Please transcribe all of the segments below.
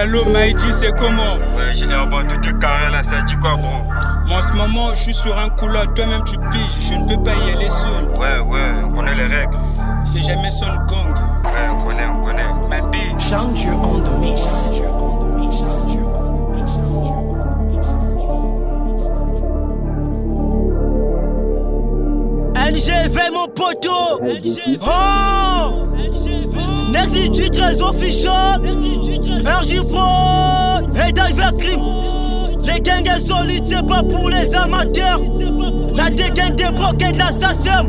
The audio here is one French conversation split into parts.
Hello Maïdi, c'est comment? Ouais, généralement tout est carré là, ça dit quoi bro? Moi en ce moment, je suis sur un couloir, toi-même tu piges, je ne peux pas y aller seul. Ouais, on connaît les règles. C'est jamais son gang. Ouais, on connaît. Ma bille. Change on the mix. NGV mon poteau. Oh, Nexi du 13 official. RJ Pro et Diver Crime. Les gangs insolites, c'est pas pour les amateurs. La dégaine des broquets de l'assassin.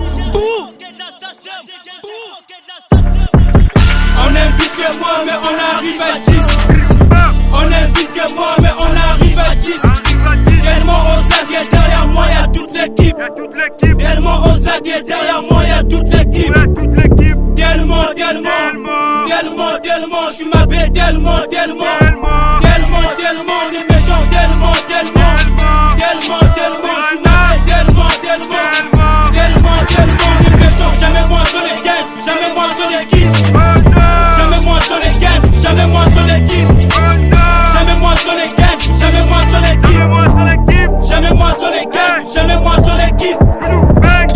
On invite que moi mais on arrive à 10. On invite que moi mais on arrive à 10. Tellement aux aguets derrière moi y'a toute l'équipe. Tellement aux aguets derrière moi y'a toute l'équipe. Tellement, je suis ma belle, tellement, on est méchant, tellement, je suis ma belle, tellement, on est méchant. Jamais moins sur les gangs, jamais moins sur l'équipe. Jamais moins sur les gangs, jamais moins sur l'équipe. Jamais moins sur les gangs, jamais moins sur l'équipe. Jamais moins sur les gangs, jamais moins sur l'équipe.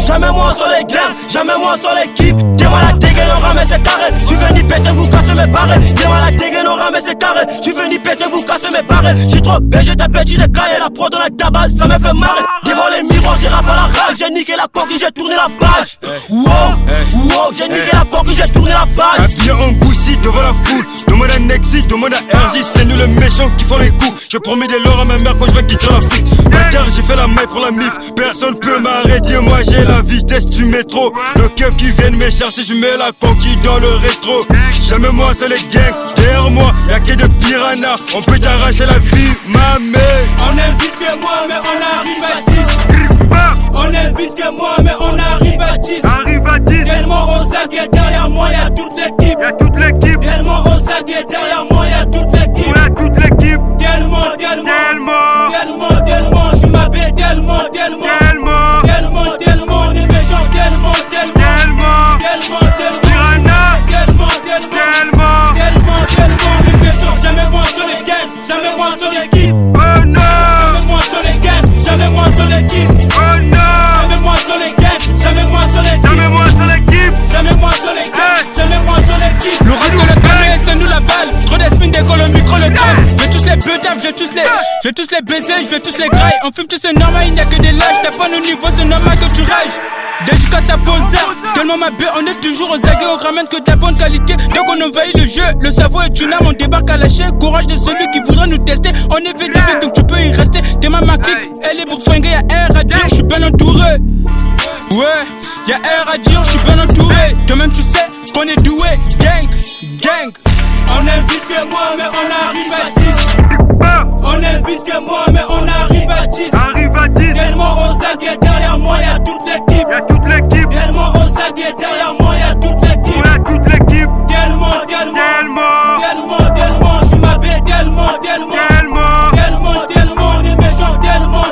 Jamais moins sur les gangs, jamais moins sur l'équipe. Dis-moi la dégaine, on ramasse ses carrés. Tu veux ni péter, vous cassez mes barres. Dis-moi la dégaine, on ramasse ses carrés. Tu veux ni péter, vous cassez mes barres. J'suis trop bête, j'ai tapé, j'ai caillé la pro dans la tabac, ça me fait marrer. Devant les miroirs, j'ai rappelé la rage. J'ai niqué la coquille, j'ai tourné la page. Wow, j'ai niqué la coquille, j'ai tourné la page. Habillé en goussi devant la foule. Demande à Nexi, demande à RJ. C'est nous les méchants qui font les coups. Je promets des lors à ma mère quand je vais quitter l'Afrique. Bâtard, j'ai fait la maille pour la mif. Personne peut m'arrêter, moi j'ai la vitesse du métro. Le keuf qui vient me chercher, je mets la conquille dans le rétro. Jamais moi c'est les gangs, derrière moi y'a que des piranhas. On peut t'arracher la vie, ma mère. On invite que moi mais on arrive à 10. On invite que moi mais on arrive à 10. Tellement aux aguets derrière moi y'a toute l'équipe. Tellement aux aguets derrière moi y'a toute l'équipe. Tellement, je suis ma belle, tellement, on est méchant, tellement, on est méchant. Jamais moins sur les gangs, jamais moins sur l'équipe. Jamais moins sur les gangs, jamais moins sur l'équipe. Jamais moins sur les gangs, jamais moins sur l'équipe. Jamais moins sur les gangs, jamais moins sur l'équipe. Le rap c'est le premier, c'est nous la balle. Trop d'espines décolle au micro le temps. Je vais tous les butins, je vais tous les baiser, je vais tous les grailler. On fume tous c'est normal, il n'y a que des lâches. T'as pas nos niveaux, c'est normal que tu rages. Dédicace à Bozar, tellement ma bête, on est toujours aux aguets, on ramène que de la bonne qualité. Donc on envahit le jeu, le cerveau est une arme, on débarque à lâcher. Courage de celui qui voudra nous tester. On est vite, donc tu peux y rester. T'es ma clique, elle est pour fringuer, y'a R à dire, je suis bien entouré. Ouais, y'a R à dire, je suis bien entouré. Toi-même tu sais qu'on est doué, gang. On invite que moi mais on arrive à 10. On invite que moi mais on arrive à 10. Tellement aux aguets derrière moi y'a toute l'équipe. Tellement aux aguets derrière moi y'a toute l'équipe. Tellement, je suis ma belle, tellement, on est méchant, tellement, on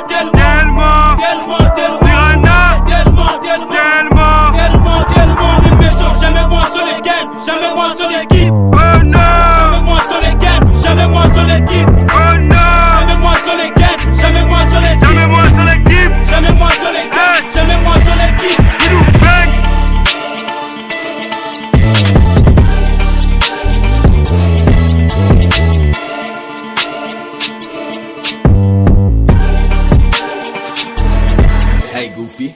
est méchant. Jamais moins sur les gangs, jamais moins sur l'équipe. Jamais moins sur les gangs, jamais moins sur l'équipe. Jamais moins sur les gangs, jamais moins sur l'équipe. Jamais moins sur les gangs, jamais moins sur l'équipe. Hey Goofy.